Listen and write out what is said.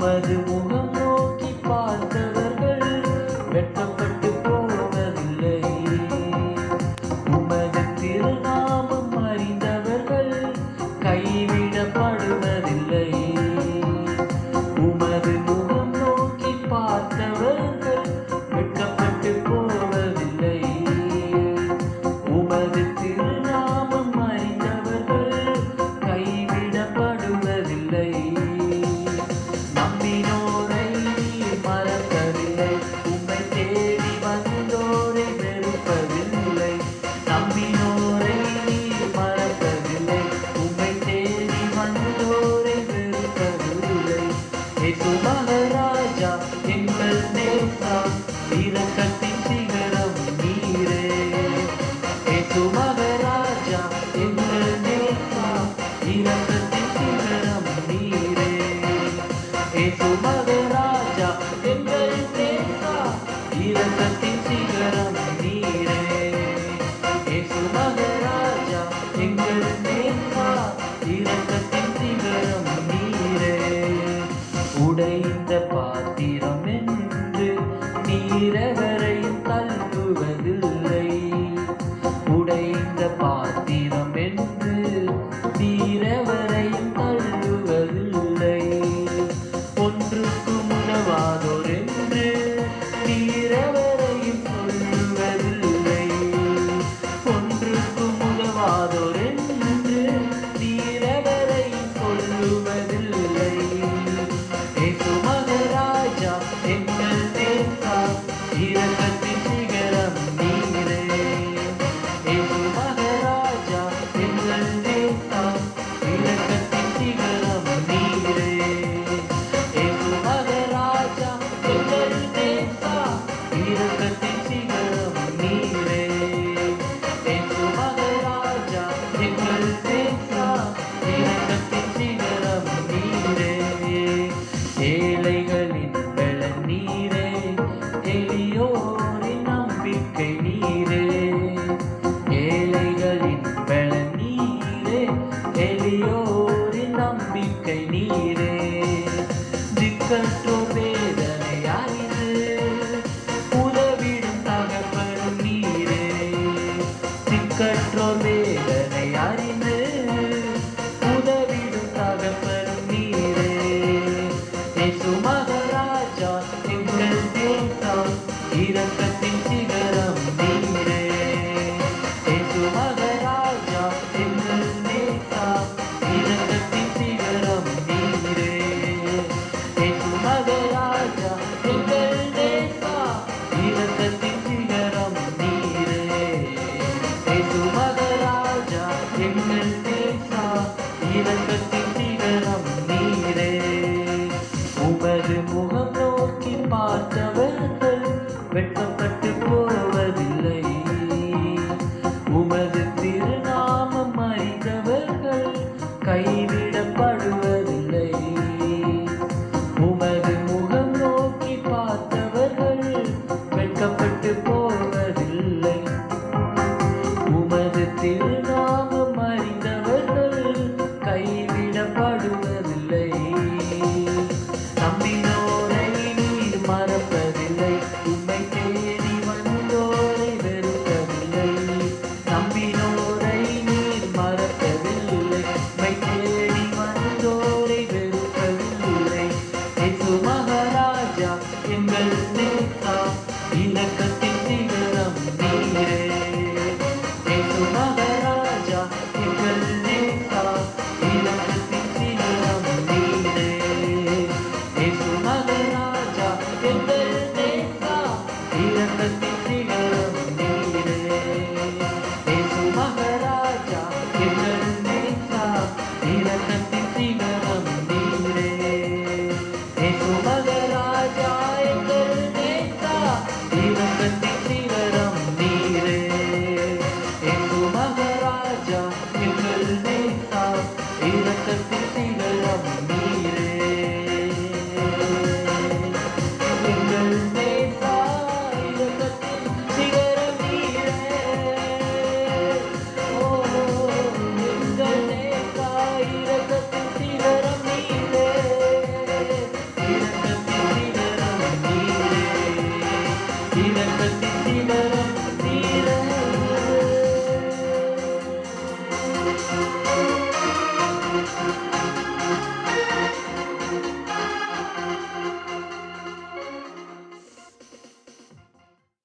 உமது முகம் நோக்கி பார்த்தவர்கள் வெட்கப்பட்டு போவதில்லை. உமது திருநாமம் அறிந்தவர்கள் கைவிடப்படுவதில்லை. உமது முகம் நோக்கி பார்த்தவர்கள் வெட்கப்பட்டு போவதில்லை. உமது திருநாமம் அறிந்தவர்கள் கைவிடப்படுவதில்லை. நம்பினோரை நீர் மறப்பதில்லை. உம்மை தேடி வந்தோரை வெறுப்பதில்லை. நம்பினோரை நீர் மறப்பதில்லை. உம்மை தேடி வந்தோரை வெறுப்பதில்லை. இயேசு மகாராஜா எங்கள் நேசா இரக்கத்தின் சிகரம் நீரே. இயேசு மகாராஜா எங்கள் நேசா இரக்கத்தின் சிகரம் நீரே. இயேசு மகாராஜா எங்கள் நேசா இரக்கத்தின் சிகரம் நீரே. இயேசு மகாராஜா எங்கள் நேசா இரக்கத்தின் சிகரம் நீரே. உடைந்த பாத்திரம் என்று நீரெவரையும் தள்ளுவதில்லை. உடைந்த பாத்திரம் என்று நீரெவரையும் தள்ளுவதில்லை. ஒன்றுக்கு உதவாதோர் என்று நீரெவரையும் சொல்லுவதில்லை. ஒன்றுக்கு உதவாதோர் என்று நீரெவரையும் சொல்லுவதில்லை. இயேசு மகாராஜா எங்கள் நேசா இரக்கத்தின் சிகரம் நீரே. இயேசு மகாராஜா எங்கள் நேசா இரக்கத்தின் சிகரம் நீரே. இயேசு மகாராஜா எங்கள் நேசா இரக்கத்தின் சிகரம் நீரே. இயேசு மகாராஜா எங்கள் நேசா இரக்கத்தின் சிகரம் நீரே. ஏழைகளின் பலன் நீரே. எளியோரின் நம்பிக்கை நீரே. ஏழைகளின் பலன் நீரே. எளியோரின் நம்பிக்கை நீரே. திக்கற்றோர் வேதனை அறிந்து உதவிடும் தகப்பனும் நீரே. திக்கற்றோர் வேதனை அறிந்து உதவிடும் தகப்பனும் நீரே. இயேசு மகாராஜா எங்கள் நேசா இரக்கத்தின் சிகரம் நீரே. இயேசு மகாராஜா எங்கள் நேசா இரக்கத்தின் சிகரம் நீரே. இயேசு மகாராஜா எங்கள் நேசா இரக்கத்தின் சிகரம் நீரே. இயேசு மகாராஜா எங்கள் நேசா இரக்கத்தின் சிகரம் நீரே. உமது முகம் நோக்கி பார்த்தவர்கள் வெட்கப்பட்டு போவதில்லை. உமது திருநாமம் அறிந்தவர்கள் கைவிடப்படுவதில்லை. உமது முகம் நோக்கி பார்த்தவர்கள் வெட்கப்பட்டு போவதில்லை. உமது திருநாமம் அறிந்தவர்கள் கைவிடப்படுவதில்லை. நம்பினோரை நீர் மறப்பதில்லை. உம்மை தேடி வந்தோரை வெறுப்பதில்லை. நம்பினோரை நீர் மறப்பதில்லை. உம்மை தேடி வந்தோரை வெறுப்பதில்லை. இயேசு மகாராஜா எங்கள் நேசா இரக்கத்தின் சிகரம் நீரே. இயேசு மகாராஜா எங்கள் நேசா இரக்கத்தின் சிகரம் நீரே. இயேசு மகாராஜா எங்கள் நேசா இரக்கத்தின் சிகரம் நீரே. இயேசு மகாராஜா எங்கள் நேசா இரக்கத்தின் சிகரம் நீரே. இயேசு மகாராஜா